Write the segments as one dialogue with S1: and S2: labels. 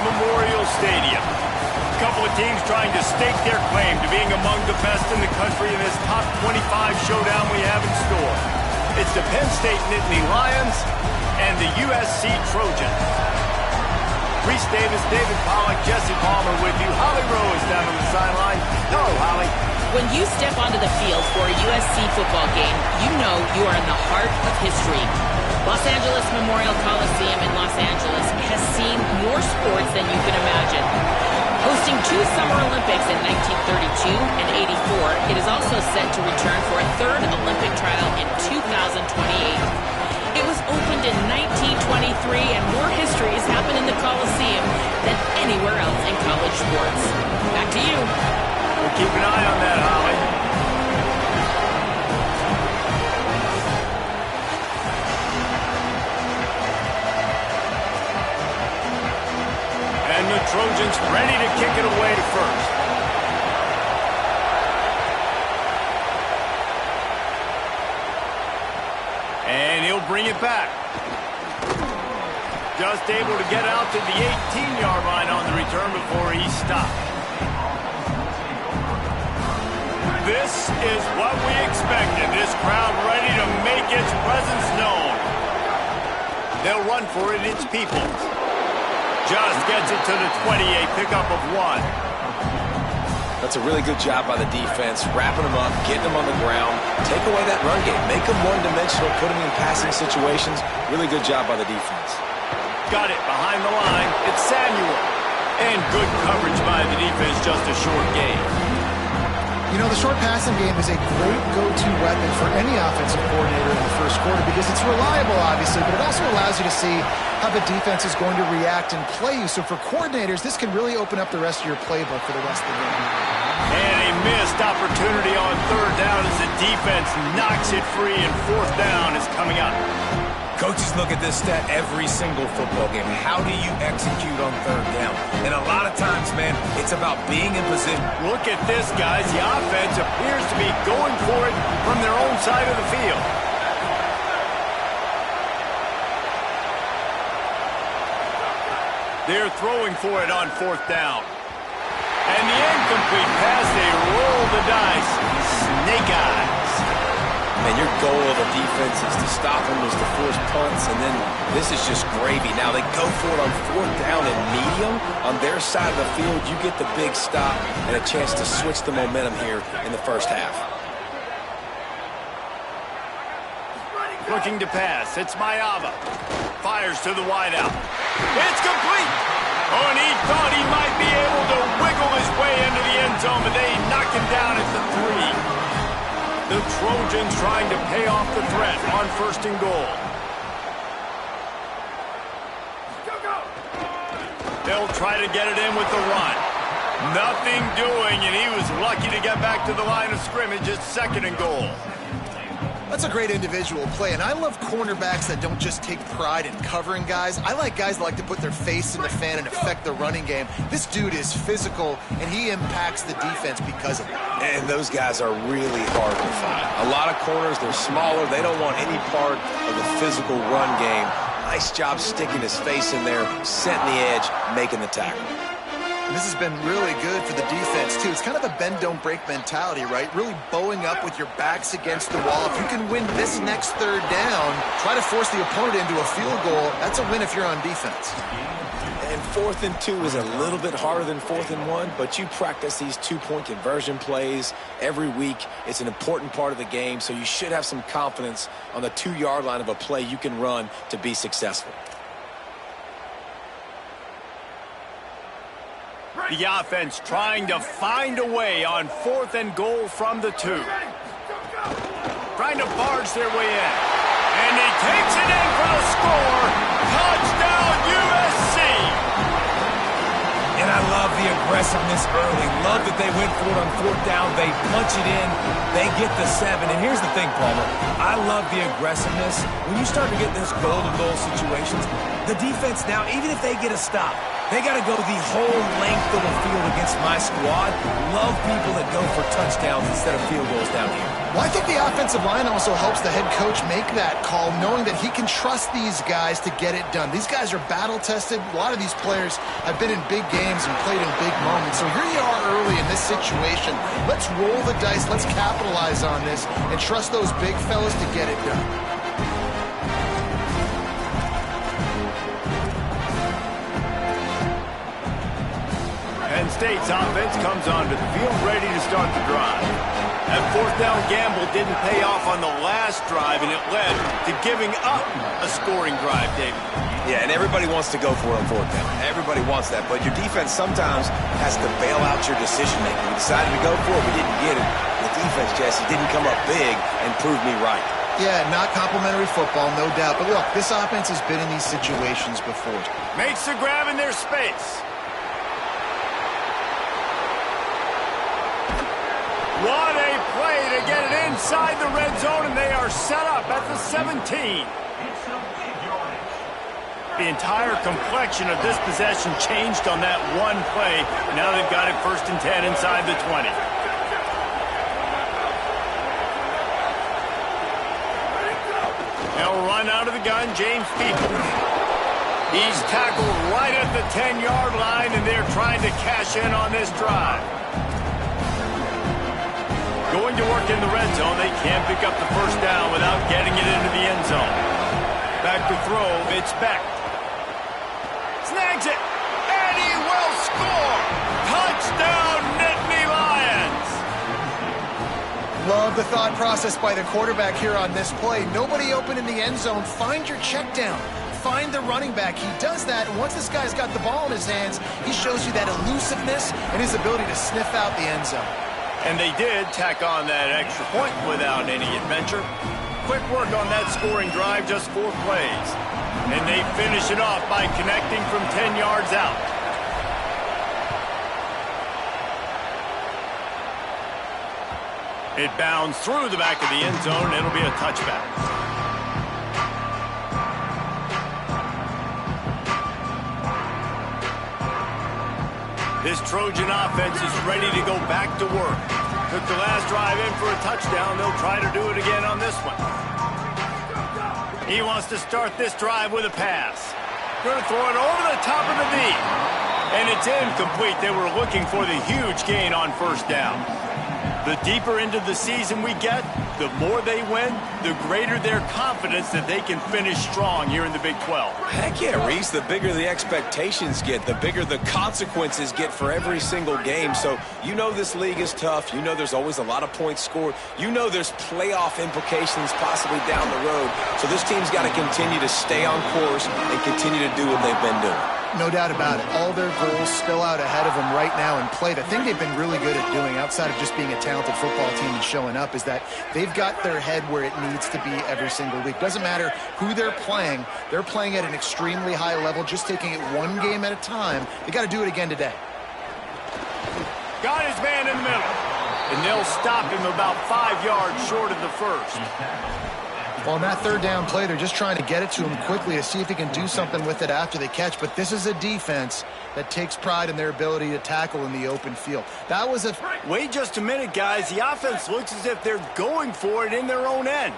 S1: Memorial Stadium. A couple of teams trying to stake their claim to being among the best in the country in this top 25 showdown we have in store. It's the Penn State Nittany Lions and the USC Trojans. Reese Davis, David Pollack, Jesse Palmer with you. Holly Rose down on the sideline. Hello, Holly.
S2: When you step onto the field for a USC football game, you know you are in the heart of history. Los Angeles Memorial Coliseum in Los Angeles has seen more sports than you can imagine. Hosting 2 Summer Olympics in 1932 and 84, it is also set to return for a 3rd Olympic trial in 2028. It was opened in 1923, and more history has happened in the Coliseum than anywhere else in college sports. Back to you.
S1: We'll keep an eye on that, Holly. And the Trojans ready to kick it away first. And he'll bring it back. Just able to get out to the 18-yard line on the return before he stopped. This is what we expected. This crowd ready to make its presence known. They'll run for it, it's Peoples. Just gets it to the 20, a pickup of 1.
S3: That's a really good job by the defense, wrapping them up, getting them on the ground, take away that run game, make them one-dimensional, put them in passing situations. Really good job by the defense.
S1: Got it behind the line. It's Samuel. And good coverage by the defense, just a short gain.
S4: You know, the short passing game is a great go-to weapon for any offensive coordinator in the first quarter because it's reliable, obviously, but it also allows you to see how the defense is going to react and play you. So for coordinators, this can really open up the rest of your playbook for the rest of the game.
S1: And a missed opportunity on 3rd down as the defense knocks it free, and 4th down is coming up.
S5: Coaches look at this stat every single football game. How do you execute on 3rd down? And a lot of times, man, it's about being in position.
S1: Look at this, guys. The offense appears to be going for it from their own side of the field. They're throwing for it on 4th down. And the incomplete pass, they roll the dice. Snake eyes.
S3: And your goal of the defense is to stop them, is to force punts, and then this is just gravy. Now they go for it on 4th down and medium. On their side of the field, you get the big stop and a chance to switch the momentum here in the first half.
S1: Looking to pass. It's Mayava. Fires to the wideout. It's complete. Oh, and he thought he might be able to wiggle his way into the end zone, but they knock him down at the 3. The Trojans trying to pay off the threat on 1st and goal. They'll try to get it in with the run. Nothing doing, and he was lucky to get back to the line of scrimmage at 2nd and goal.
S4: That's a great individual play, and I love cornerbacks that don't just take pride in covering guys. I like guys that like to put their face in the fan and affect the running game. This dude is physical, and he impacts the defense because of it.
S3: And those guys are really hard to find. A lot of corners, they're smaller. They don't want any part of the physical run game. Nice job sticking his face in there, setting the edge, making the tackle.
S4: This has been really good for the defense, too. It's kind of a bend-don't-break mentality, right? Really bowing up with your backs against the wall. If you can win this next 3rd down, try to force the opponent into a field goal, that's a win if you're on defense.
S3: And 4th and 2 is a little bit harder than 4th and 1, but you practice these 2-point conversion plays every week. It's an important part of the game, so you should have some confidence on the 2-yard line of a play you can run to be successful.
S1: The offense trying to find a way on 4th and goal from the 2. Trying to barge their way in. And he takes it in for the score. Touchdown, USC!
S5: And I love the aggressiveness early. Love that they went for it on 4th down. They punch it in. They get the 7. And here's the thing, Palmer. I love the aggressiveness. When you start to get this goal-to-goal situations, the defense now, even if they get a stop, They got to go the whole length of the field against my squad. Love people that go for touchdowns instead of field goals down here.
S4: Well, I think the offensive line also helps the head coach make that call, knowing that he can trust these guys to get it done. These guys are battle-tested. A lot of these players have been in big games and played in big moments. So here you are early in this situation. Let's roll the dice. Let's capitalize on this and trust those big fellas to get it done.
S1: Penn State's offense comes onto the field ready to start the drive. That fourth down gamble didn't pay off on the last drive, and it led to giving up a scoring drive, David.
S3: Yeah, and everybody wants to go for it on fourth down. Everybody wants that, but your defense sometimes has to bail out your decision-making. We decided to go for it, we didn't get it. The defense, Jesse, didn't come up big and prove me right.
S4: Yeah, not complimentary football, no doubt. But look, this offense has been in these situations before.
S1: Makes the grab in their space. What a play to get it inside the red zone, and they are set up at the 17. The entire complexion of this possession changed on that one play. Now they've got it 1st and 10 inside the 20. They'll run out of the gun, James People. He's tackled right at the 10-yard line, and they're trying to cash in on this drive. Going to work in the red zone, they can't pick up the first down without getting it into the end zone. Back to throw, it's Beck. Snags it, and he will score! Touchdown, Nittany Lions!
S4: Love the thought process by the quarterback here on this play. Nobody open in the end zone. Find your check down. Find the running back. He does that, and once this guy's got the ball in his hands, he shows you that elusiveness and his ability to sniff out the end zone.
S1: And they did tack on that extra point without any adventure. Quick work on that scoring drive, just 4 plays. And they finish it off by connecting from 10 yards out. It bounds through the back of the end zone. It'll be a touchback. This Trojan offense is ready to go back to work. Took the last drive in for a touchdown. They'll try to do it again on this one. He wants to start this drive with a pass. Going to throw it over the top of the knee. And it's incomplete. They were looking for the huge gain on 1st down. The deeper into the season we get, the more they win, the greater their confidence that they can finish strong here in the Big 12.
S3: Heck yeah, Reese. The bigger the expectations get, the bigger the consequences get for every single game. So you know this league is tough. You know there's always a lot of points scored. You know there's playoff implications possibly down the road. So this team's got to continue to stay on course and continue to do what they've been doing.
S4: No doubt about it. All their goals spill out ahead of them right now in play. The thing they've been really good at doing, outside of just being a talented football team and showing up, is that they've got their head where it needs to be every single week. Doesn't matter who they're playing at an extremely high level, just taking it one game at a time. They got to do it again today.
S1: Got his man in the middle. And they'll stop him about 5 yards short of the first.
S4: Well, on that 3rd down play, they're just trying to get it to him quickly to see if he can do something with it after they catch. But this is a defense that takes pride in their ability to tackle in the open field. That was a...
S1: Wait just a minute, guys. The offense looks as if they're going for it in their own end.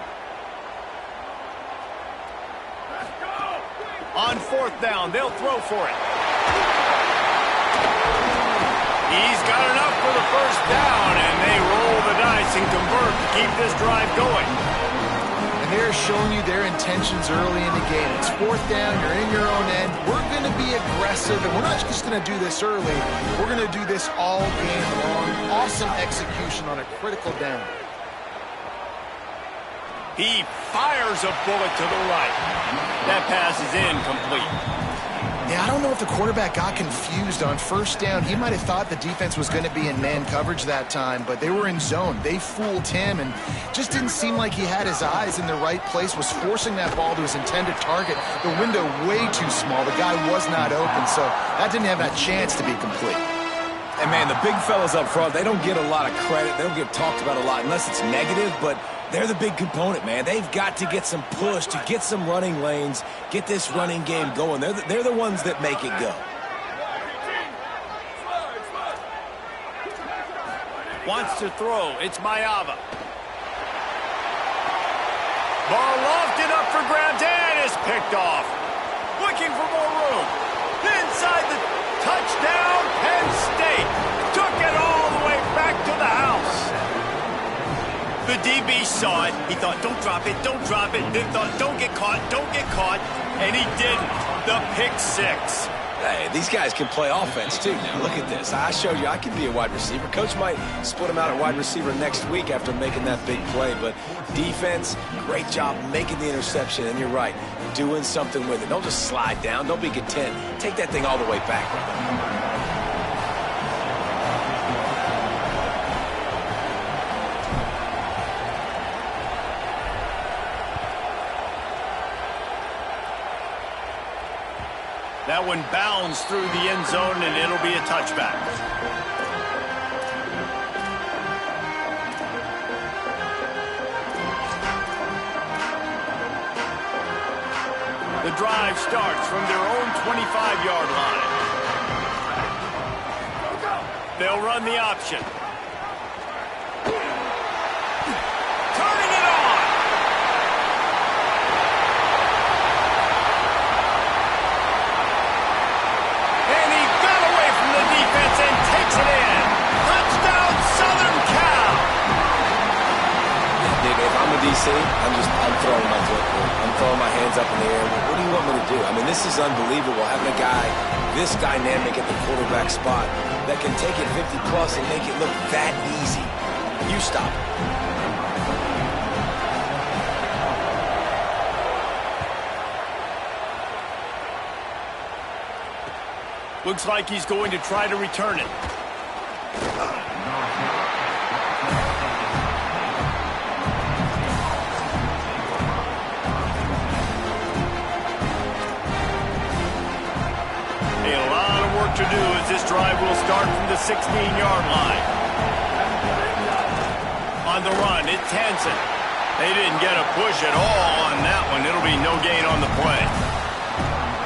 S1: On 4th down, they'll throw for it. He's got enough for the 1st down, and they roll the dice and convert to keep this drive going.
S4: They're showing you their intentions early in the game. It's 4th down, you're in your own end. We're going to be aggressive, and we're not just going to do this early. We're going to do this all game long. Awesome execution on a critical down.
S1: He fires a bullet to the right. That pass is incomplete.
S4: Yeah, I don't know if the quarterback got confused on 1st down. He might have thought the defense was going to be in man coverage that time, but they were in zone. They fooled him, and just didn't seem like he had his eyes in the right place, was forcing that ball to his intended target. The window way too small. The guy was not open, so that didn't have that chance to be complete.
S5: And, man, the big fellas up front, they don't get a lot of credit. They don't get talked about a lot unless it's negative, but they're the big component, man. They've got to get some push, to get some running lanes, get this running game going. They're the ones that make it go.
S1: Wants to throw. It's Mayava. Ball lofted up for grabs and is picked off. Looking for more room. Inside the touchdown, Penn State. Took it all the way back to the house. The DB saw it. He thought, don't drop it, don't drop it. Then thought, don't get caught, don't get caught. And he didn't. The pick six.
S3: Hey, these guys can play offense, too. Now, look at this. I showed you I can be a wide receiver. Coach might split him out at wide receiver next week after making that big play. But defense, great job making the interception. And you're right, doing something with it. Don't just slide down. Don't be content. Take that thing all the way back.
S1: That one bounds through the end zone, and it'll be a touchback. The drive starts from their own 25-yard line. They'll run the option. Turning it on! And he got away from the defense and takes it in. Touchdown, Southern Cal!
S3: If I'm a DC, I'm throwing my foot. I'm throwing my hands up in the air. What do you want me to do? I mean, this is unbelievable, having a guy this dynamic at the quarterback spot that can take it 50-plus and make it look that easy. You stop it.
S1: Looks like he's going to try to return it. A lot of work to do as this drive will start from the 16-yard line. On the run, it's Hansen. They didn't get a push at all on that one. It'll be no gain on the play.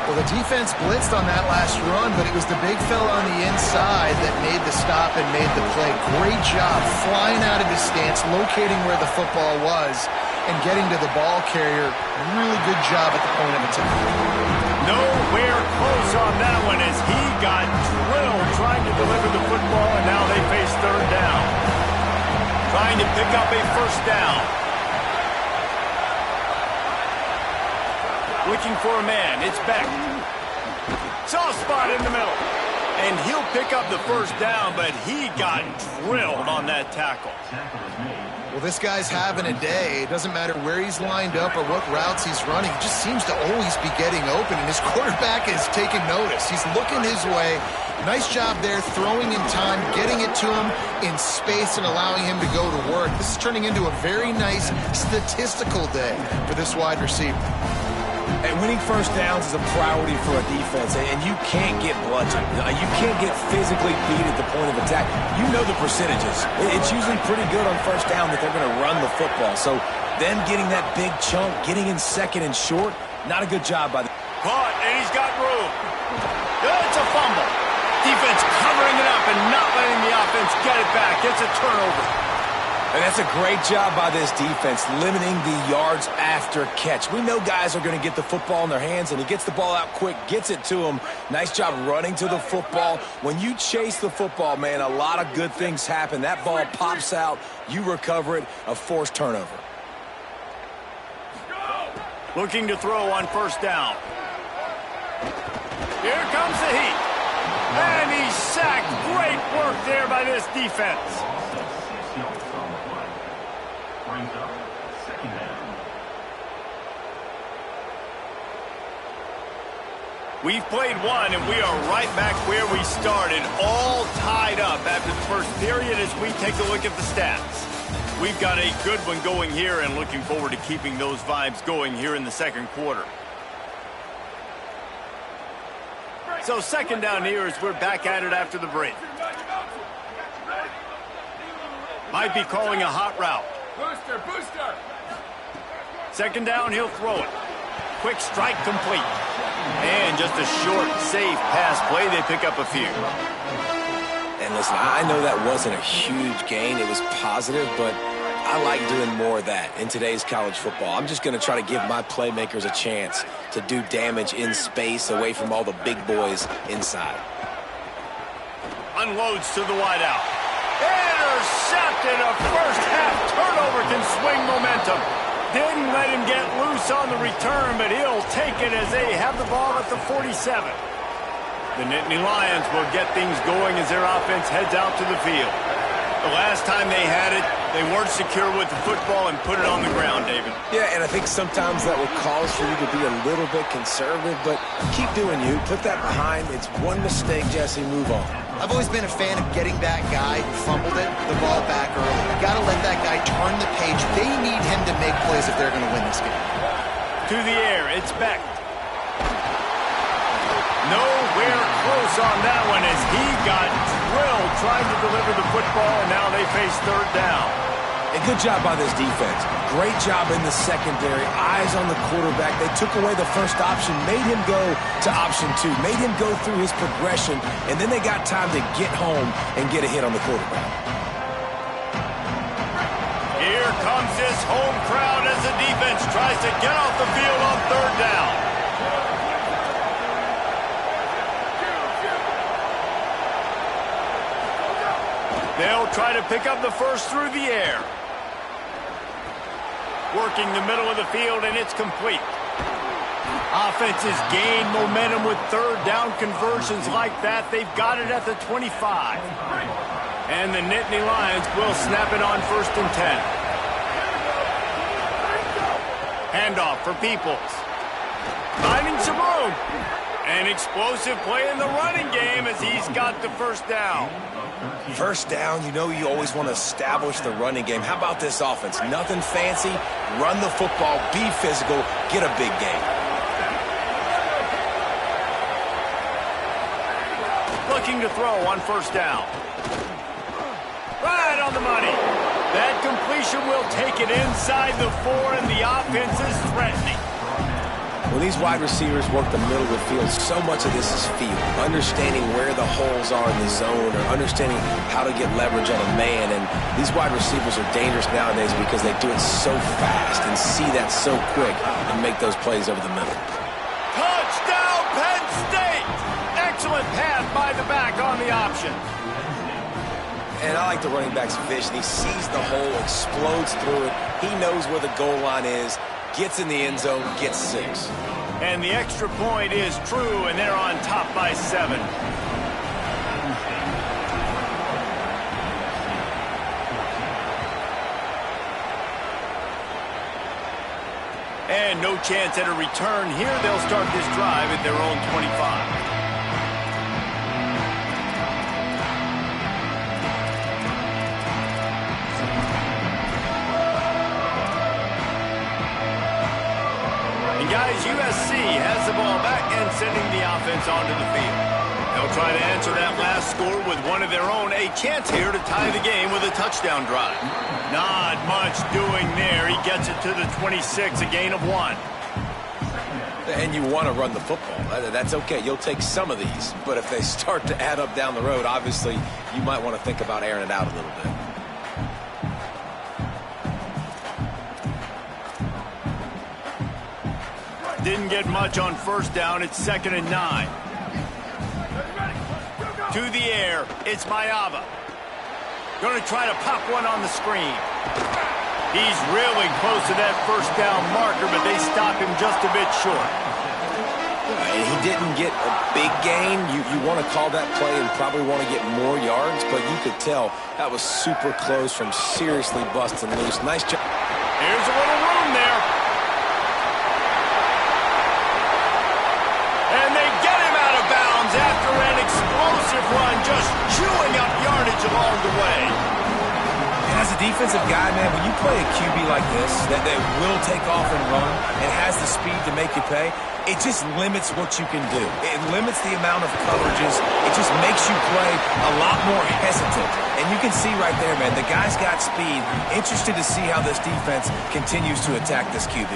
S4: Well, the defense blitzed on that last run, but it was the big fella on the inside that made the stop and made the play. Great job flying out of his stance, locating where the football was, and getting to the ball carrier. Really good job at the point of attack.
S1: Nowhere close on that one as he got drilled trying to deliver the football, and now they face third down. Trying to pick up a first down. Looking for a man. It's Beck. Soft spot in the middle. And he'll pick up the first down, but he got drilled on that tackle.
S4: Well, this guy's having a day. It doesn't matter where he's lined up or what routes he's running. He just seems to always be getting open, and his quarterback is taking notice. He's looking his way. Nice job there, throwing in time, getting it to him in space and allowing him to go to work. This is turning into a very nice statistical day for this wide receiver.
S3: And winning first downs is a priority for a defense, and you can't get bludgeoned. You can't get physically beat at the point of attack. You know the percentages. It's usually pretty good on first down that they're going to run the football. So them getting that big chunk, getting in second and short, not a good job by the...
S1: Caught, and he's got room. It's a fumble. Defense covering it up and not letting the offense get it back. It's a turnover.
S3: And that's a great job by this defense, limiting the yards after catch. We know guys are going to get the football in their hands, and he gets the ball out quick, gets it to him. Nice job running to the football. When you chase the football, man, a lot of good things happen. That ball pops out, you recover it, a forced turnover.
S1: Looking to throw on first down. Here comes the heat. And he's sacked. Great work there by this defense. We've played one, and we are right back where we started, all tied up after the first period as we take a look at the stats. We've got a good one going here and looking forward to keeping those vibes going here in the second quarter. So second down here as we're back at it after the break. Might be calling a hot route.
S6: Booster.
S1: Second down, he'll throw it. Quick strike complete. And just a short, safe pass play. They pick up a few.
S3: And listen, I know that wasn't a huge gain. It was positive, but I like doing more of that in today's college football. I'm just going to try to give my playmakers a chance to do damage in space away from all the big boys inside.
S1: Unloads to the wideout. Intercepted. A first half turnover can swing momentum. Didn't let him get loose on the return, but he'll take it as they have the ball at the 47. The Nittany Lions will get things going as their offense heads out to the field. The last time they had it, they weren't secure with the football and put it on the ground, David.
S3: Yeah, and I think sometimes that will cause for you to be a little bit conservative, but keep doing you. Put that behind. It's one mistake, Jesse. Move on.
S4: I've always been a fan of getting that guy who fumbled it, the ball back early. You got to let that guy turn the page. They need him to make plays if they're going to win this game.
S1: To the air, it's Beck. Nowhere close on that one as he got drilled trying to deliver the football, and now they face third down.
S3: And good job by this defense. Great job in the secondary. Eyes on the quarterback. They took away the first option, made him go to option 2, made him go through his progression, and then they got time to get home and get a hit on the quarterback.
S1: Here comes this home crowd as the defense tries to get off the field on third down. They'll try to pick up the first through the air. Working the middle of the field, and it's complete. Offenses gain momentum with third down conversions like that. They've got it at the 25. And the Nittany Lions will snap it on 1st and 10. Handoff for Peoples. Finding some room. An explosive play in the running game as he's got the first down.
S3: First down, you know you always want to establish the running game. How about this offense? Nothing fancy. Run the football, be physical, get a big gain.
S1: Looking to throw on first down. Right on the money. That completion will take it inside the 4, and the offense is threatening.
S3: When these wide receivers work the middle of the field, so much of this is feel. Understanding where the holes are in the zone or understanding how to get leverage on a man. And these wide receivers are dangerous nowadays because they do it so fast and see that so quick and make those plays over the middle.
S1: Touchdown, Penn State! Excellent pass by the back on the option.
S3: And I like the running back's vision. He sees the hole, explodes through it. He knows where the goal line is. Gets in the end zone, gets 6.
S1: And the extra point is true, and they're on top by 7. And no chance at a return here. They'll start this drive at their own 25. Guys, USC has the ball back and sending the offense onto the field. They'll try to answer that last score with one of their own. A chance here to tie the game with a touchdown drive. Not much doing there. He gets it to the 26, a gain of 1.
S3: And you want to run the football. That's okay. You'll take some of these. But if they start to add up down the road, obviously you might want to think about airing it out a little bit.
S1: Didn't get much on first down. It's 2nd and 9. To the air. It's Mayava. Going to try to pop one on the screen. He's really close to that first down marker, but they stop him just a bit short.
S3: He didn't get a big gain. You want to call that play and probably want to get more yards, but you could tell that was super close from seriously busting loose. Nice job.
S1: Here's a little room there. And they get him out of bounds after an explosive run, just chewing up yardage along the way.
S5: And as a defensive guy, man, when you play a QB like this, that will take off and run and has the speed to make you pay, it just limits what you can do. It limits the amount of coverages. It just makes you play a lot more hesitant. And you can see right there, man, the guy's got speed. Interested to see how this defense continues to attack this QB.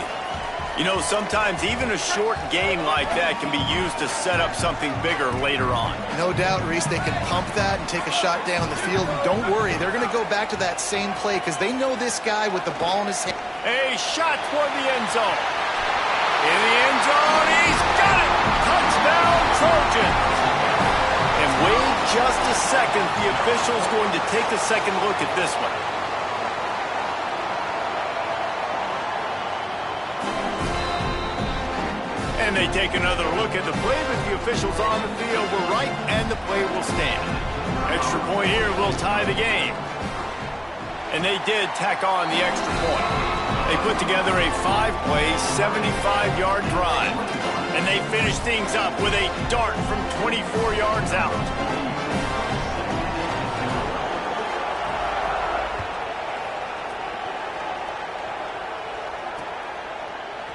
S1: You know, sometimes even a short game like that can be used to set up something bigger later on.
S4: No doubt, Reese, they can pump that and take a shot down the field. And don't worry, they're going to go back to that same play because they know this guy with the ball in his hand.
S1: A shot toward the end zone. In the end zone, he's got it! Touchdown, Trojans! And wait just a second, the official's going to take a second look at this one. And they take another look at the play, but the officials on the field were right, and the play will stand. Extra point here will tie the game. And they did tack on the extra point. They put together a 5-play, 75-yard drive. And they finished things up with a dart from 24 yards out.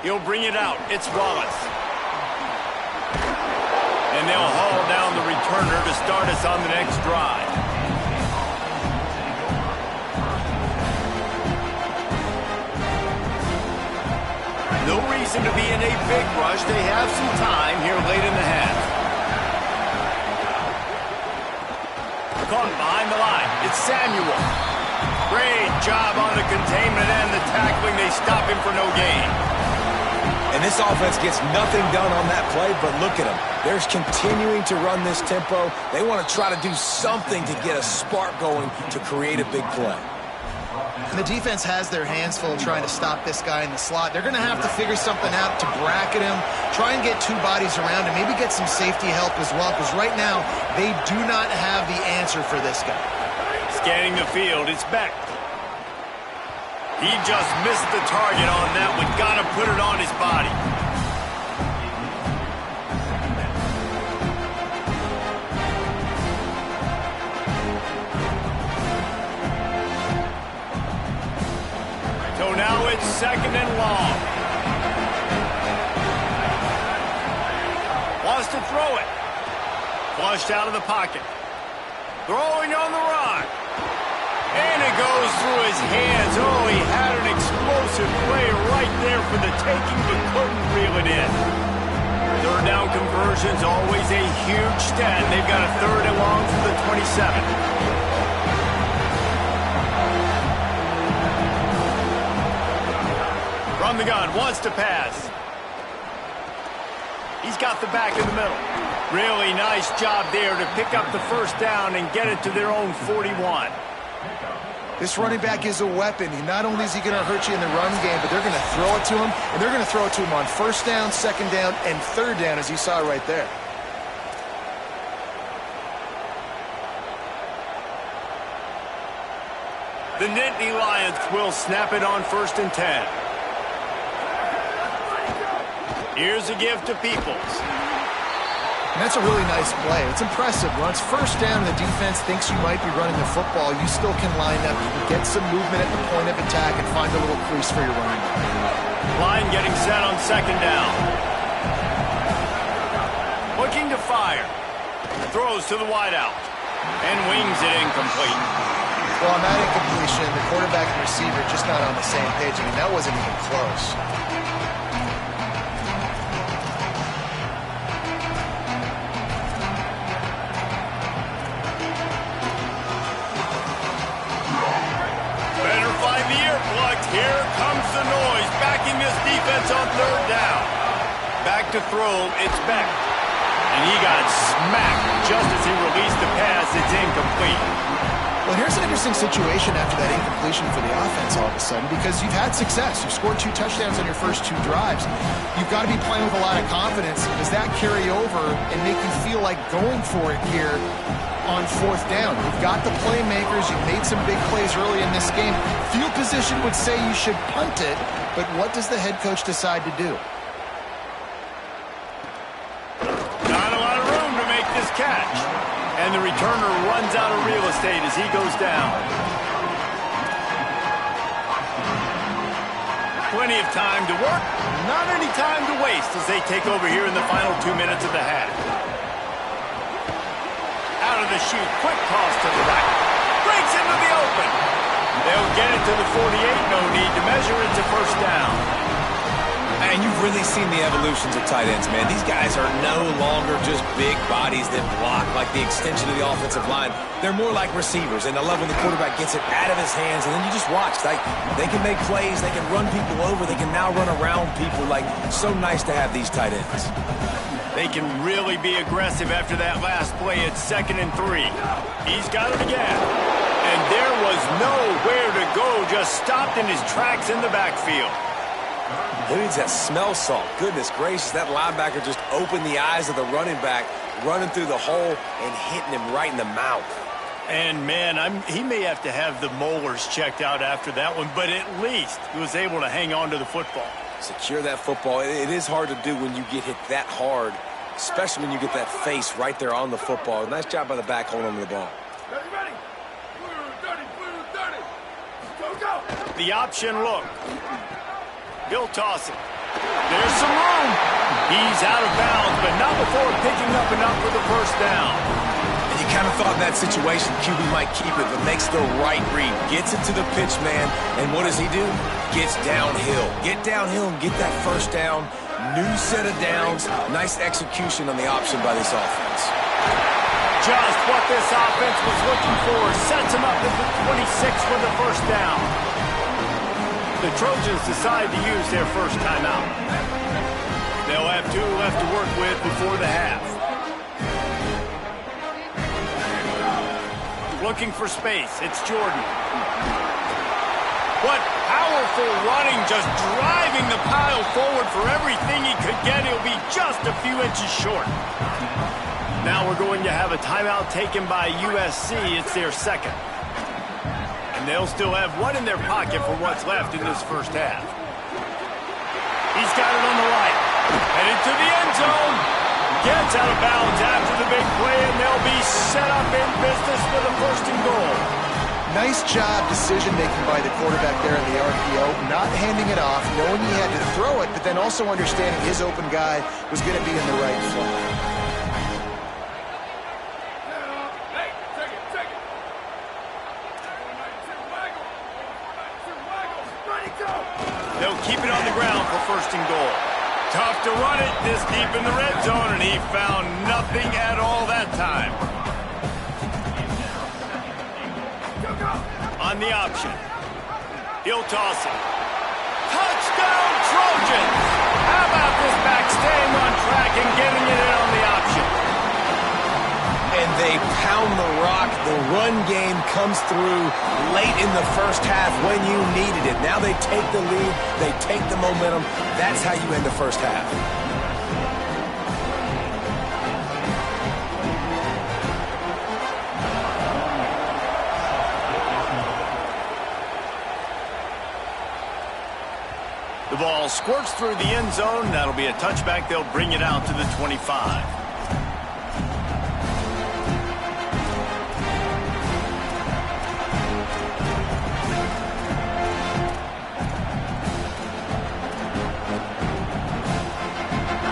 S1: He'll bring it out. It's Wallace. And they'll haul down the returner to start us on the next drive. No reason to be in a big rush. They have some time here late in the half. Caught behind the line. It's Samuel. Great job on the containment and the tackling. They stop him for no gain.
S5: And this offense gets nothing done on that play, but look at them. They're continuing to run this tempo. They want to try to do something to get a spark going to create a big play.
S4: And the defense has their hands full trying to stop this guy in the slot. They're going to have to figure something out to bracket him, try and get two bodies around him, maybe get some safety help as well, because right now they do not have the answer for this guy.
S1: Scanning the field, it's Beck. He just missed the target on that one. Got to put it on his body. So now it's second and long. Wants to throw it. Flushed out of the pocket. Throwing on the run. And it goes through his hands. Oh, he had an explosive play right there for the taking, but couldn't reel it in. Third down conversion's always a huge stat. They've got a third and long from the 27. From the gun, wants to pass. He's got the back in the middle. Really nice job there to pick up the first down and get it to their own 41.
S4: This running back is a weapon. Not only is he going to hurt you in the run game, but they're going to throw it to him, and they're going to throw it to him on first down, second down, and third down, as you saw right there.
S1: The Nittany Lions will snap it on 1st and 10. Here's a give to Peoples.
S4: And that's a really nice play. It's impressive. Once first down, the defense thinks you might be running the football. You still can line up. You can get some movement at the point of attack and find a little crease for your running back.
S1: Line getting set on second down. Looking to fire. Throws to the wideout. And wings it incomplete.
S4: Well, on that incompletion, the quarterback and receiver just not on the same page. I mean, that wasn't even close.
S1: Here comes the noise, backing this defense on third down. Back to throw, it's Beck. And he got smacked just as he released the pass. It's incomplete.
S4: Well, here's an interesting situation after that incompletion for the offense all of a sudden, because you've had success. You've scored 2 touchdowns on your first 2 drives. You've got to be playing with a lot of confidence. Does that carry over and make you feel like going for it here on 4th down? You've got the playmakers. You've made some big plays early in this game. Field position would say you should punt it, but what does the head coach decide to do?
S1: Not a lot of room to make this catch. And the returner runs out of real estate as he goes down. Plenty of time to work, not any time to waste as they take over here in the final 2 minutes of the half. Out of the chute, quick toss to the right. Breaks into the open. They'll get it to the 48, no need to measure it to first down.
S5: And you've really seen the evolutions of tight ends, man. These guys are no longer just big bodies that block like the extension of the offensive line. They're more like receivers, and I love when the quarterback gets it out of his hands, and then you just watch. Like, they can make plays, they can run people over, they can now run around people. Like, so nice to have these tight ends.
S1: They can really be aggressive after that last play at 2nd and 3. He's got it again. And there was nowhere to go, just stopped in his tracks in the backfield.
S5: Who needs that smell salt? Goodness gracious, that linebacker just opened the eyes of the running back, running through the hole and hitting him right in the mouth.
S1: And, man, he may have to have the molars checked out after that one, but at least he was able to hang on to the football.
S5: Secure that football. It is hard to do when you get hit that hard, especially when you get that face right there on the football. Nice job by the back holding on to the ball.
S6: Ready? Blue 30. Go.
S1: The option look. He'll toss it. There's some room. He's out of bounds, but not before picking up enough for the first down.
S5: And you kind of thought in that situation QB might keep it, but makes the right read. Gets it to the pitch man, and what does he do? Gets downhill. Get downhill and get that first down. New set of downs. Nice execution on the option by this offense.
S1: Just what this offense was looking for. Sets him up at the 26 for the first down. The Trojans decide to use their first timeout. They'll have 2 left to work with before the half. Looking for space. It's Jordan. What powerful running, just driving the pile forward for everything he could get. He'll be just a few inches short. Now we're going to have a timeout taken by USC. It's their second. And they'll still have 1 in their pocket for what's left in this first half. He's got it on the right. Headed to the end zone. Gets out of bounds after the big play, and they'll be set up in business for the 1st and goal.
S4: Nice job decision-making by the quarterback there in the RPO, not handing it off, knowing he had to throw it, but then also understanding his open guy was going to be in the right spot.
S1: They'll keep it on the ground for 1st and goal. Tough to run it this deep in the red zone, and he found nothing at all that time. On the option. He'll toss it. Touchdown, Trojans! How about this back staying on track and getting it in on the option?
S5: And they pound the rock. The run game comes through late in the first half when you needed it. Now they take the lead. They take the momentum. That's how you end the first half.
S1: The ball squirts through the end zone. That'll be a touchback. They'll bring it out to the 25.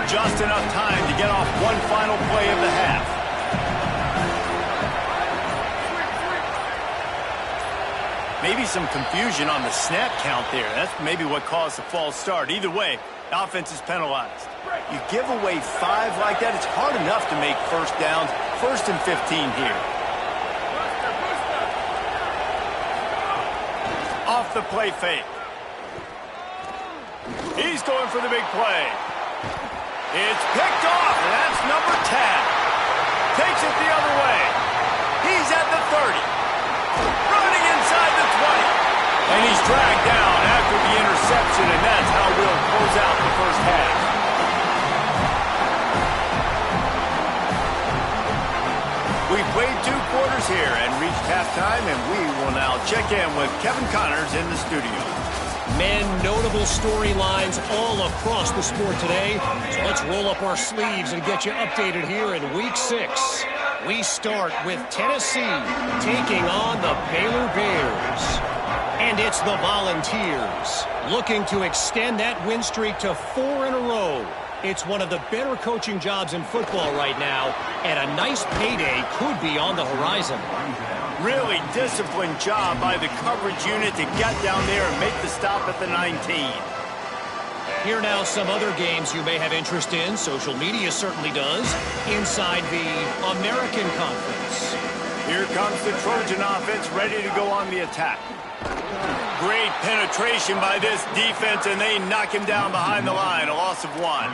S1: Just enough time to get off one final play of the half. Maybe some confusion on the snap count there. That's maybe what caused the false start. Either way, offense is penalized. You give away 5 like that, it's hard enough to make first downs. 1st and 15 here. Off the play fake. He's going for the big play. It's picked off, and that's number 10. Takes it the other way. He's at the 30. Running inside the 20. And he's dragged down after the interception, and that's how we'll close out the first half. We've played 2 quarters here and reached halftime, and we will now check in with Kevin Connors in the studio.
S7: Men, notable storylines all across the sport today. So let's roll up our sleeves and get you updated here in Week 6. We start with Tennessee taking on the Baylor Bears. And it's the Volunteers looking to extend that win streak to 4 in a row. It's one of the better coaching jobs in football right now, and a nice payday could be on the horizon.
S1: Really disciplined job by the coverage unit to get down there and make the stop at the 19.
S7: Here now some other games you may have interest in. Social media certainly does. Inside the American Conference.
S1: Here comes the Trojan offense ready to go on the attack. Great penetration by this defense, and they knock him down behind the line. A loss of 1.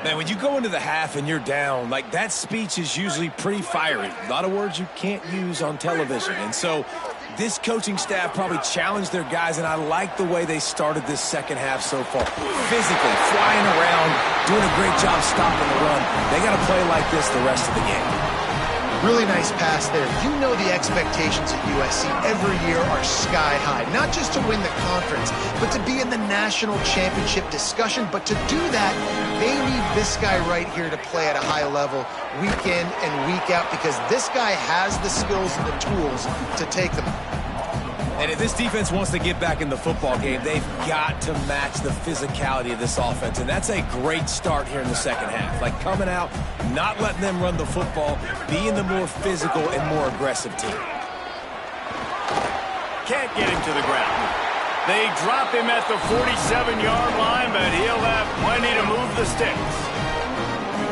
S5: Man, when you go into the half and you're down, like that speech is usually pretty fiery. A lot of words you can't use on television. And so this coaching staff probably challenged their guys, and I like the way they started this second half so far. Physically, flying around, doing a great job stopping the run. They got to play like this the rest of the game.
S4: Really nice pass there. You know the expectations at USC every year are sky high. Not just to win the conference, but to be in the national championship discussion. But to do that, they need this guy right here to play at a high level week in and week out, because this guy has the skills and the tools to take them.
S5: And if this defense wants to get back in the football game, they've got to match the physicality of this offense. And that's a great start here in the second half. Like coming out, not letting them run the football, being the more physical and more aggressive team.
S1: Can't get him to the ground. They drop him at the 47-yard line, but he'll have plenty to move the sticks.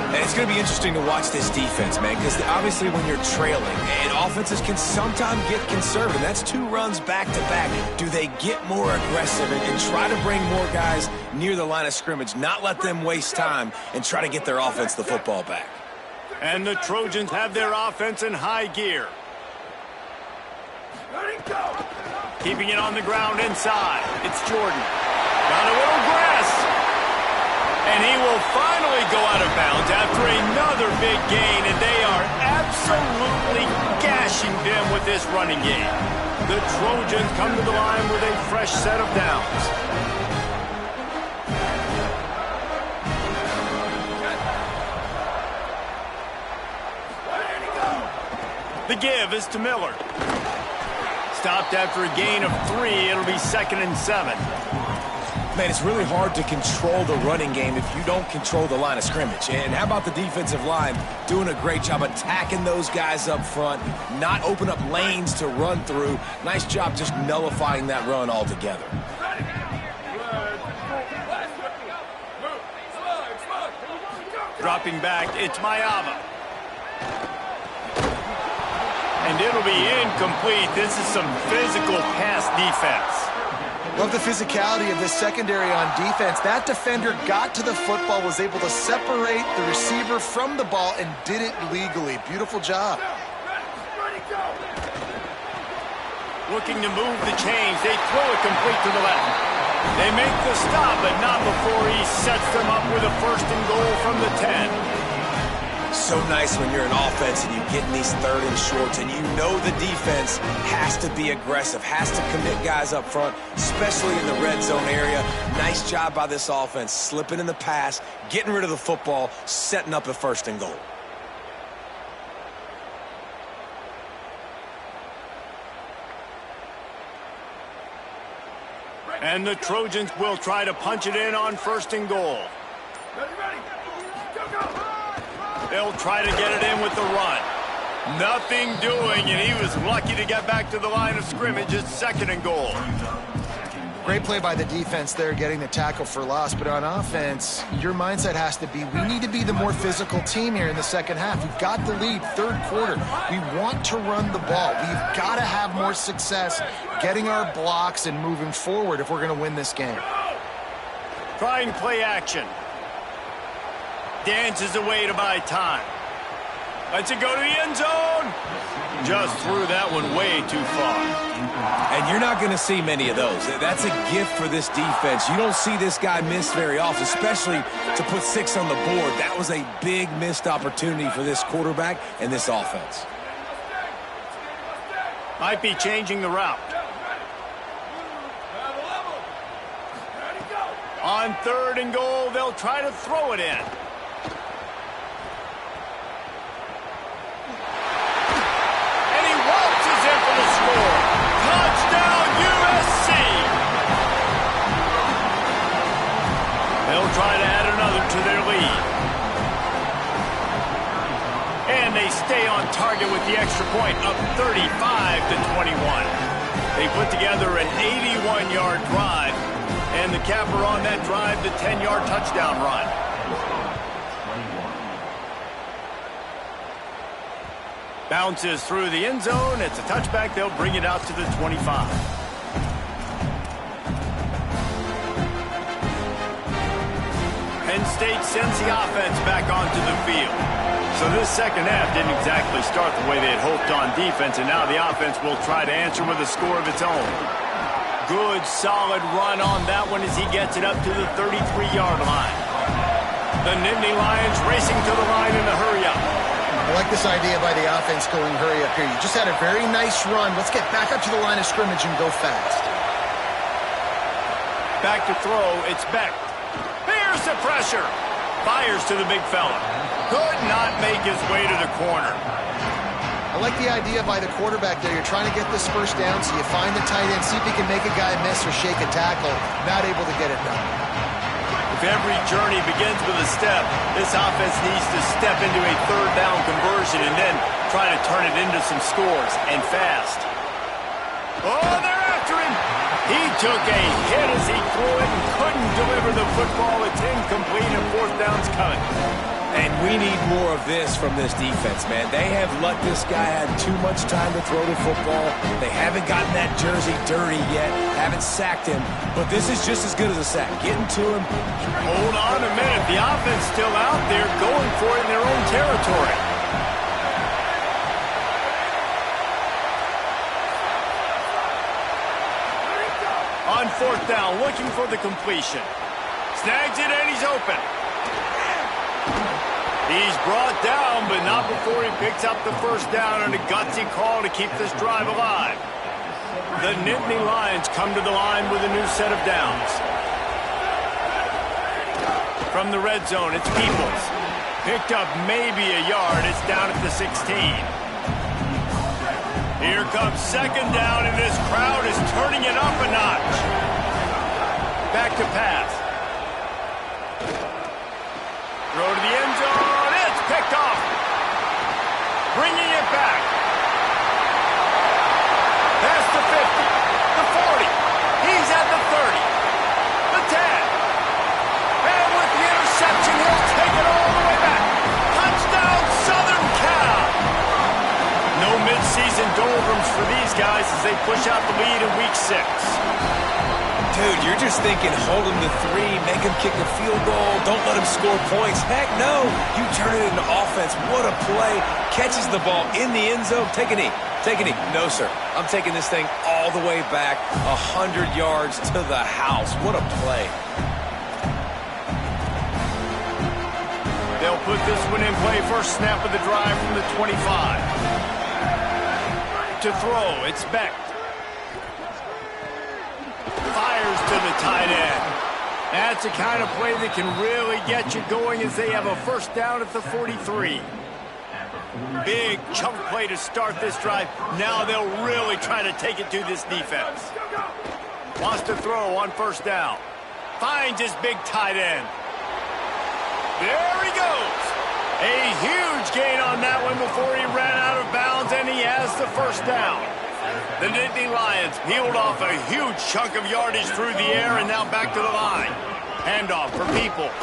S5: And it's going to be interesting to watch this defense, man, because obviously when you're trailing, and offenses can sometimes get conservative. That's 2 runs back-to-back. Do they get more aggressive and try to bring more guys near the line of scrimmage, not let them waste time, and try to get their offense the football back?
S1: And the Trojans have their offense in high gear. Keeping it on the ground inside. It's Jordan. Got a little grass. And he will finally go out of bounds after another big gain, and they are absolutely gashing them with this running game. The Trojans come to the line with a fresh set of downs. The give is to Miller. Stopped after a gain of 3. It'll be 2nd and 7.
S5: Man, it's really hard to control the running game if you don't control the line of scrimmage. And how about the defensive line doing a great job attacking those guys up front, not open up lanes to run through. Nice job just nullifying that run altogether.
S1: Dropping back, it's Mayava. And it'll be incomplete. This is some physical pass defense.
S4: Love the physicality of this secondary on defense. That defender got to the football, was able to separate the receiver from the ball, and did it legally. Beautiful job.
S1: Looking to move the chains. They throw it complete to the left. They make the stop, but not before he sets them up with a 1st and goal from the 10.
S5: So nice when you're an offense and you get in these 3rd and shorts, and you know the defense has to be aggressive, has to commit guys up front, especially in the red zone area. Nice job by this offense, slipping in the pass, getting rid of the football, setting up a 1st and goal.
S1: And the Trojans will try to punch it in on 1st and goal. They'll try to get it in with the run. Nothing doing, and he was lucky to get back to the line of scrimmage. It's 2nd and goal.
S4: Great play by the defense there, getting the tackle for loss. But on offense, your mindset has to be, we need to be the more physical team here in the second half. We've got the lead, 3rd quarter. We want to run the ball. We've got to have more success getting our blocks and moving forward if we're going to win this game.
S1: Trying play action. Dances away to buy time. Lets it go to the end zone. Just threw that one way too far.
S5: And you're not going to see many of those. That's a gift for this defense. You don't see this guy miss very often, especially to put 6 on the board. That was a big missed opportunity for this quarterback and this offense.
S1: Might be changing the route. On 3rd and goal, they'll try to throw it in. Touchdown, USC! They'll try to add another to their lead. And they stay on target with the extra point, up 35-21. They put together an 81-yard drive. And the capper on that drive, the 10-yard touchdown run. Bounces through the end zone. It's a touchback. They'll bring it out to the 25. Penn State sends the offense back onto the field. So this second half didn't exactly start the way they had hoped on defense, and now the offense will try to answer with a score of its own. Good, solid run on that one as he gets it up to the 33-yard line. The Nittany Lions racing to the line in a hurry-up.
S4: I like this idea by the offense going hurry up here. You just had a very nice run. Let's get back up to the line of scrimmage and go fast.
S1: Back to throw. It's Beck. Here's the pressure. Fires to the big fella. Could not make his way to the corner.
S4: I like the idea by the quarterback there. You're trying to get this first down, so you find the tight end, see if he can make a guy miss or shake a tackle. Not able to get it done.
S1: If every journey begins with a step, this offense needs to step into a third down conversion and then try to turn it into some scores, and fast. Oh, they're after him. He took a hit as he threw it and couldn't deliver the football. It's incomplete and fourth down's coming.
S3: And we need more of this from this defense, man. They have let this guy have too much time to throw the football. They haven't gotten that jersey dirty yet, haven't sacked him. But this is just as good as a sack. Getting to him.
S1: Hold on a minute. The offense still out there going for it in their own territory. On fourth down, looking for the completion. Snags it and he's open. He's brought down, but not before he picks up the first down on a gutsy call to keep this drive alive. The Nittany Lions come to the line with a new set of downs. From the red zone, it's Peoples. Picked up maybe a yard. It's down at the 16. Here comes second down, and this crowd is turning it up a notch. Back to pass. Throw to the end zone. It's picked off. Bringing it back. Past the 50. The 40. He's at the 30. The 10. And with the interception, he'll take it all the way back. Touchdown, Southern Cal. No midseason doldrums for these guys as they push out the lead in Week 6.
S3: Dude, you're just thinking, hold him to 3, make him kick a field goal, don't let him score points. Heck no, you turn it into offense. What a play. Catches the ball in the end zone. Take a knee. Take a knee. No, sir. I'm taking this thing all the way back 100 yards to the house. What a play.
S1: They'll put this one in play. First snap of the drive from the 25. To throw, it's Beck. Fires to the tight end. That's the kind of play that can really get you going as they have a first down at the 43. Big chunk play to start this drive. Now they'll really try to take it to this defense. Wants to throw on first down. Finds his big tight end. There he goes. A huge gain on that one before he ran out of bounds, and he has the first down. The Nittany Lions peeled off a huge chunk of yardage through the air and now back to the line. Handoff for Peoples.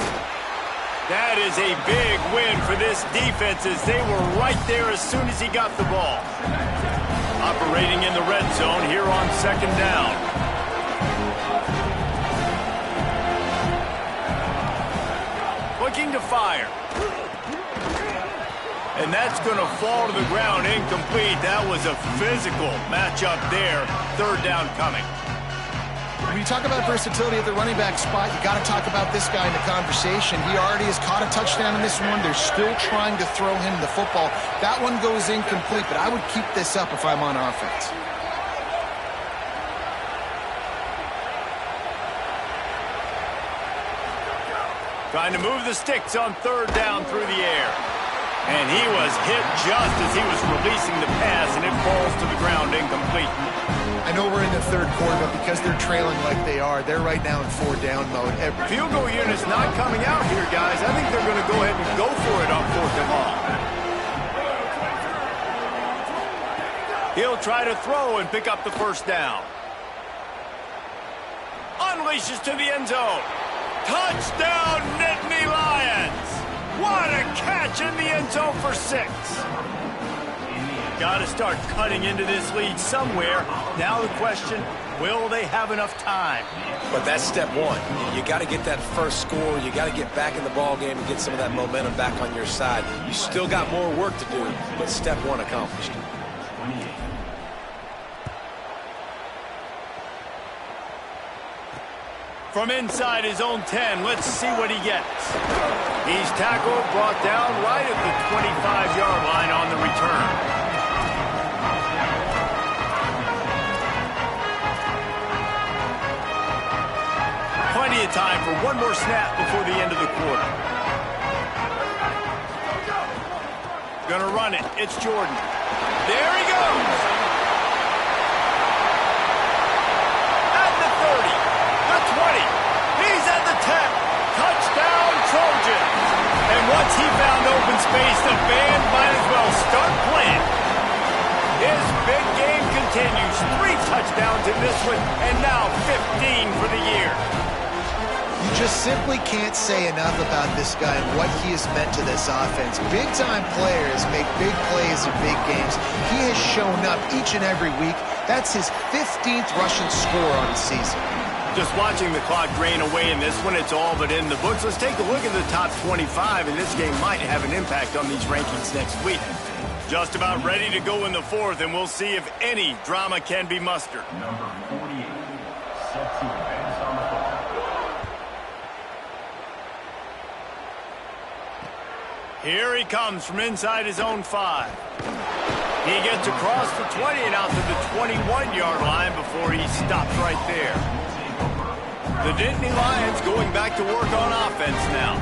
S1: That is a big win for this defense as they were right there as soon as he got the ball. Operating in the red zone here on second down. Looking to fire. And that's going to fall to the ground incomplete. That was a physical matchup there. Third down coming.
S4: When you talk about versatility at the running back spot, you got to talk about this guy in the conversation. He already has caught a touchdown in this one. They're still trying to throw him the football. That one goes incomplete, but I would keep this up if I'm on offense.
S1: Trying to move the sticks on third down through the air. And he was hit just as he was releasing the pass, and it falls to the ground incomplete.
S4: I know we're in the third quarter, but because they're trailing like they are, they're right now in 4-down mode.
S1: Field goal unit's not coming out here, guys. I think they're going to go ahead and go for it on fourth and long. He'll try to throw and pick up the first down. unleashes to the end zone. Touchdown, Nittany Lions! What a catch in the end zone for 6. Got to start cutting into this lead somewhere. Now the question, will they have enough time?
S3: But that's step one. You got to get that first score. You got to get back in the ball game and get some of that momentum back on your side. You still got more work to do, but step one accomplished.
S1: From inside his own 10, let's see what he gets. He's tackled, brought down right at the 25-yard line on the return. Plenty of time for one more snap before the end of the quarter. Gonna run it. It's Jordan. There he goes. At the 30, the 20. He's at the 10. Touchdown, Trojans. And once he found open space, the band might as well start playing. His big game continues. 3 touchdowns in this one, and now 15 for the year.
S4: You just simply can't say enough about this guy and what he has meant to this offense. Big-time players make big plays in big games. He has shown up each and every week. That's his 15th rushing score on the season.
S1: Just watching the clock drain away in this one, it's all but in the books. Let's take a look at the top 25, and this game might have an impact on these rankings next week. Just about ready to go in the 4th, and we'll see if any drama can be mustered.
S6: Number 48, set to advance on the football.
S1: Here he comes from inside his own 5. He gets across the 20 and out to the 21-yard line before he stops right there. The Nittany Lions going back to work on offense now.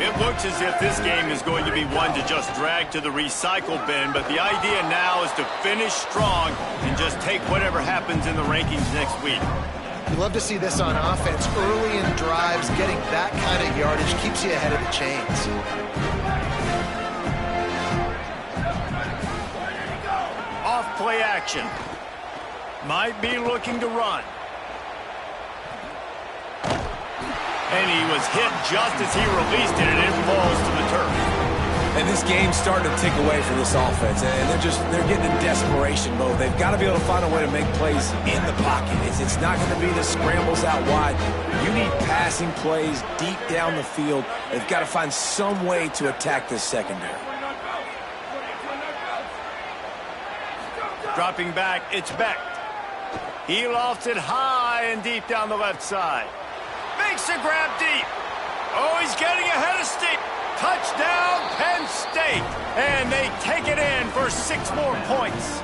S1: It looks as if this game is going to be one to just drag to the recycle bin, but the idea now is to finish strong and just take whatever happens in the rankings next week.
S4: You love to see this on offense. Early in drives, getting that kind of yardage keeps you ahead of the chains.
S1: Off-play action. Might be looking to run. And he was hit just as he released it, and it falls to the turf.
S3: And this game's starting to tick away for this offense, and they're getting in desperation mode. They've got to be able to find a way to make plays in the pocket. It's not going to be the scrambles out wide. You need passing plays deep down the field. They've got to find some way to attack this secondary.
S1: Dropping back, it's Beck. He lofts it high and deep down the left side. Makes a grab deep. Oh, he's getting ahead of steam. Touchdown, Penn State. And they take it in for 6 more points.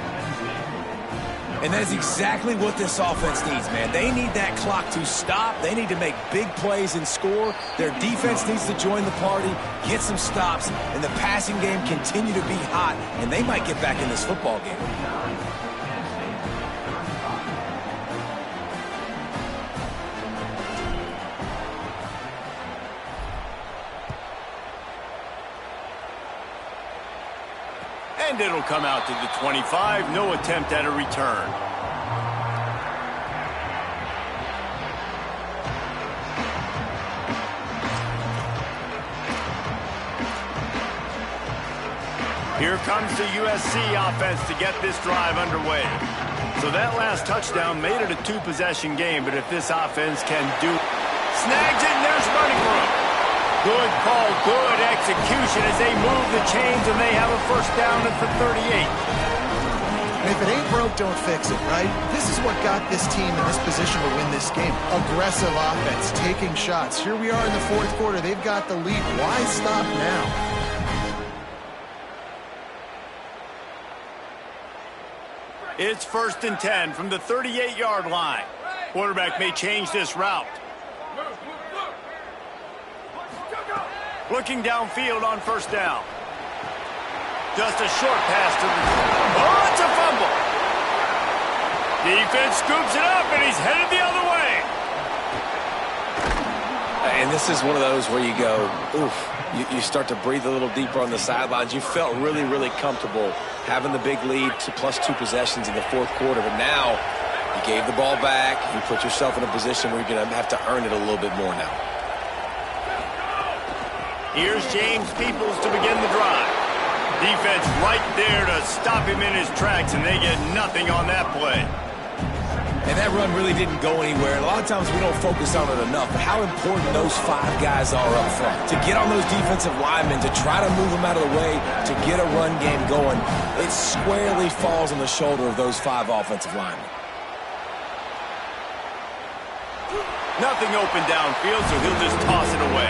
S3: And that is exactly what this offense needs, man. They need that clock to stop. They need to make big plays and score. Their defense needs to join the party, get some stops, and the passing game continue to be hot, and they might get back in this football game.
S1: And it'll come out to the 25. No attempt at a return. Here comes the USC offense to get this drive underway. So that last touchdown made it a 2-possession game, but if this offense can do... Snags it, and there's running room. Good call, good execution as they move the chains, and they have a first down at the 38.
S4: And if it ain't broke, don't fix it, right? This is what got this team in this position to win this game. Aggressive offense, taking shots. Here we are in the 4th quarter. They've got the lead. Why stop now?
S1: It's 1st and 10 from the 38-yard line. Quarterback may change this route. Looking downfield on first down. Just a short pass to the... Oh, it's a fumble. Defense scoops it up, and he's headed the other way.
S3: And this is one of those where you go, oof. You start to breathe a little deeper on the sidelines. You felt really, really comfortable having the big lead to +2 possessions in the 4th quarter. But now You gave the ball back. You put yourself in a position where you're going to have to earn it a little bit more now.
S1: Here's James Peoples to begin the drive. Defense right there to stop him in his tracks, and they get nothing on that play.
S5: And that run really didn't go anywhere. A lot of times we don't focus on it enough, but how important those 5 guys are up front. To get on those defensive linemen, to try to move them out of the way, to get a run game going, it squarely falls on the shoulder of those 5 offensive linemen.
S1: Nothing open downfield, so he'll just toss it away.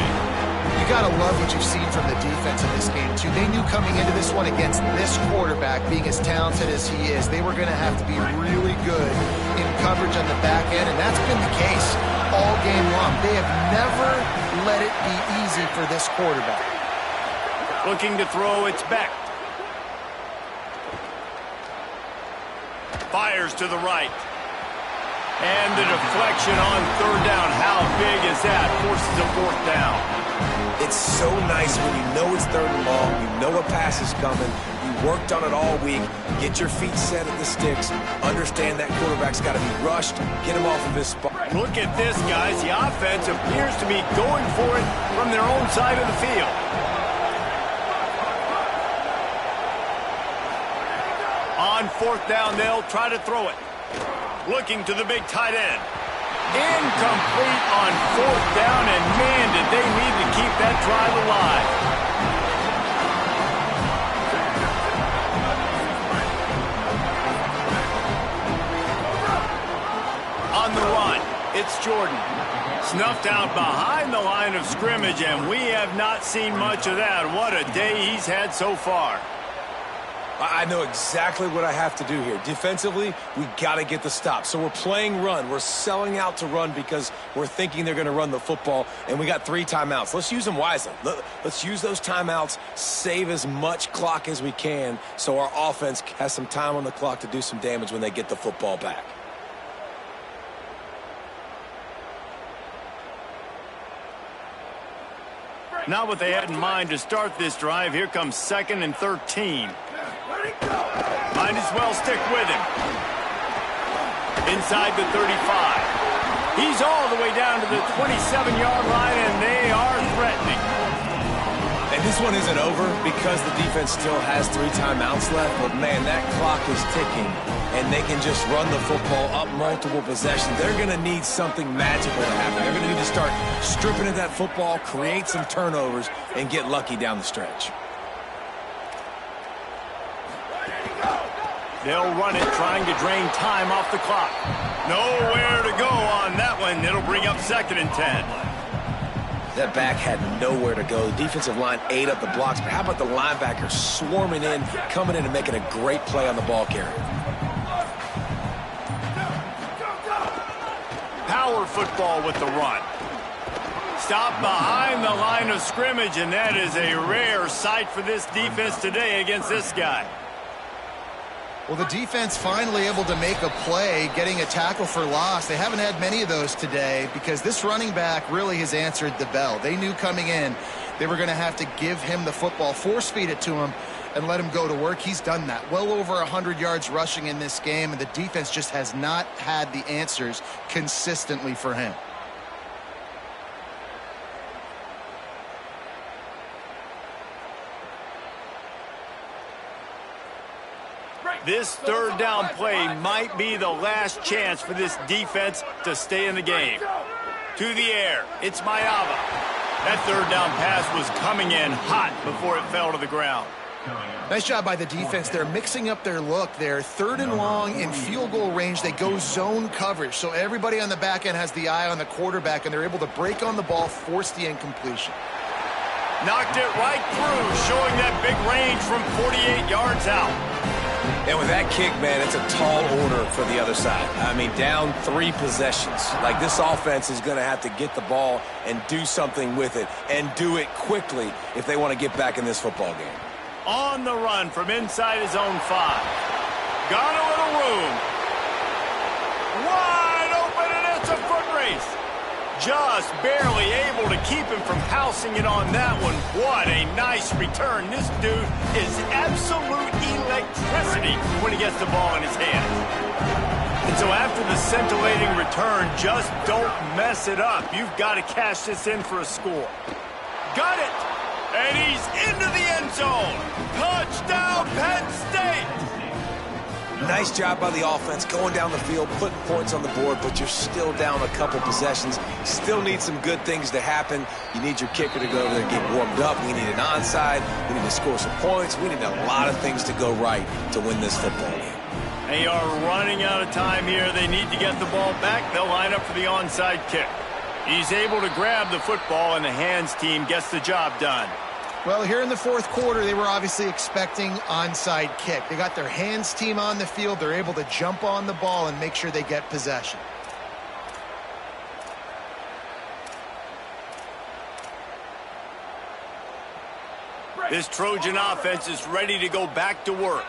S4: You got to love what you've seen from the defense in this game, too. They knew coming into this one against this quarterback, being as talented as he is, they were going to have to be really good in coverage on the back end, and that's been the case all game long. They have never let it be easy for this quarterback.
S1: Looking to throw, it's back. Fires to the right. And the deflection on 3rd down. How big is that? Forces a 4th down.
S5: It's so nice when you know it's 3rd and long, you know a pass is coming, you worked on it all week, get your feet set at the sticks, understand that quarterback's got to be rushed, get him off of his spot.
S1: Look at this, guys. The offense appears to be going for it from their own side of the field. On 4th down, they'll try to throw it. Looking to the big tight end. Incomplete on 4th down, and man, did they need to keep that drive alive. On the run, it's Jordan. Snuffed out behind the line of scrimmage, and we have not seen much of that. What a day he's had so far.
S5: I know exactly what I have to do here. Defensively, we got to get the stop. So we're playing run. We're selling out to run because we're thinking they're going to run the football, and we got 3 timeouts. Let's use them wisely. Let's use those timeouts, save as much clock as we can so our offense has some time on the clock to do some damage when they get the football back.
S1: Not what they had in mind to start this drive. Here comes 2nd and 13. Might as well stick with him. Inside the 35. He's all the way down to the 27-yard line, and they are threatening.
S5: And this one isn't over because the defense still has 3 timeouts left, but man, that clock is ticking, and they can just run the football up multiple possessions. They're going to need something magical to happen. They're going to need to start stripping at that football, create some turnovers, and get lucky down the stretch.
S1: They'll run it, trying to drain time off the clock. Nowhere to go on that one. It'll bring up 2nd and 10.
S3: That back had nowhere to go. The defensive line ate up the blocks, but how about the linebackers swarming in, coming in and making a great play on the ball carrier?
S1: Power football with the run. Stop behind the line of scrimmage, and that is a rare sight for this defense today against this guy.
S4: Well, the defense finally able to make a play, getting a tackle for loss. They haven't had many of those today because this running back really has answered the bell. They knew coming in they were going to have to give him the football, force-feed it to him, and let him go to work. He's done that. Well over 100 yards rushing in this game, and the defense just has not had the answers consistently for him.
S1: This 3rd down play might be the last chance for this defense to stay in the game. To the air, it's Mayava. That 3rd down pass was coming in hot before it fell to the ground.
S4: Nice job by the defense. They're mixing up their look there. 3rd and long in field goal range. They go zone coverage. So everybody on the back end has the eye on the quarterback, and they're able to break on the ball, force the incompletion.
S1: Knocked it right through, showing that big range from 48 yards out.
S5: And with that kick, man, it's a tall order for the other side. I mean, down 3 possessions. Like, this offense is going to have to get the ball and do something with it, and do it quickly if they want to get back in this football game.
S1: On the run from inside his own 5. Got a little room. Wide open, and it's a foot race. Just barely able to keep him from housing it on that one. What a nice return. This dude is absolute electricity when he gets the ball in his hands. And so after the scintillating return, just don't mess it up. You've got to cash this in for a score. Got it! And he's into the end zone. Touchdown, Penn State!
S3: Nice job by the offense going down the field, putting points on the board, but you're still down a couple possessions. Still need some good things to happen. You need your kicker to go over there and get warmed up. We need an onside. We need to score some points. We need a lot of things to go right to win this football game.
S1: They are running out of time here. They need to get the ball back. They'll line up for the onside kick. He's able to grab the football, and the hands team gets the job done.
S4: Well, here in the fourth quarter, they were obviously expecting onside kick. They got their hands team on the field. They're able to jump on the ball and make sure they get possession.
S1: This Trojan offense is ready to go back to work.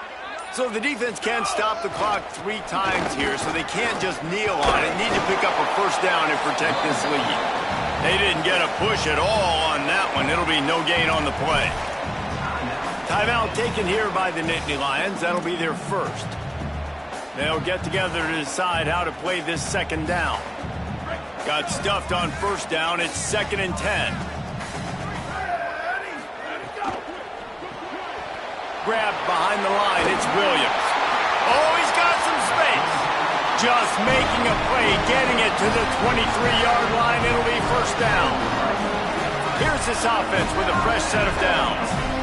S1: So the defense can't stop the clock 3 times here, so they can't just kneel on it. Need to pick up a first down and protect this lead. They didn't get a push at all on that one. It'll be no gain on the play. Timeout taken here by the Nittany Lions. That'll be their first. They'll get together to decide how to play this second down. Got stuffed on first down. It's 2nd and 10. Grabbed behind the line. It's Williams. Oh, he's got some space. Just making a play, getting it to the 23-yard line. It'll be first down. Here's this offense with a fresh set of downs.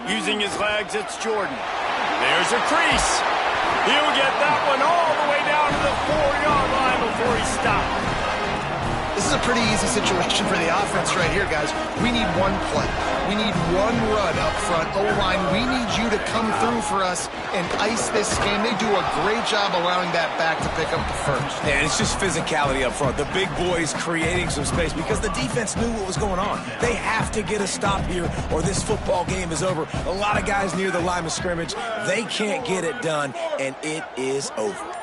S1: Using his legs, it's Jordan. There's a crease. He'll get that one all the way down to the 4-yard line before he stops.
S4: This is a pretty easy situation for the offense right here, guys. We need one play. We need one run up front. O-line, we need you to come through for us and ice this game. They do a great job allowing that back to pick up the first.
S5: And it's just physicality up front. The big boys creating some space because the defense knew what was going on. They have to get a stop here or this football game is over. A lot of guys near the line of scrimmage. They can't get it done, and it is over.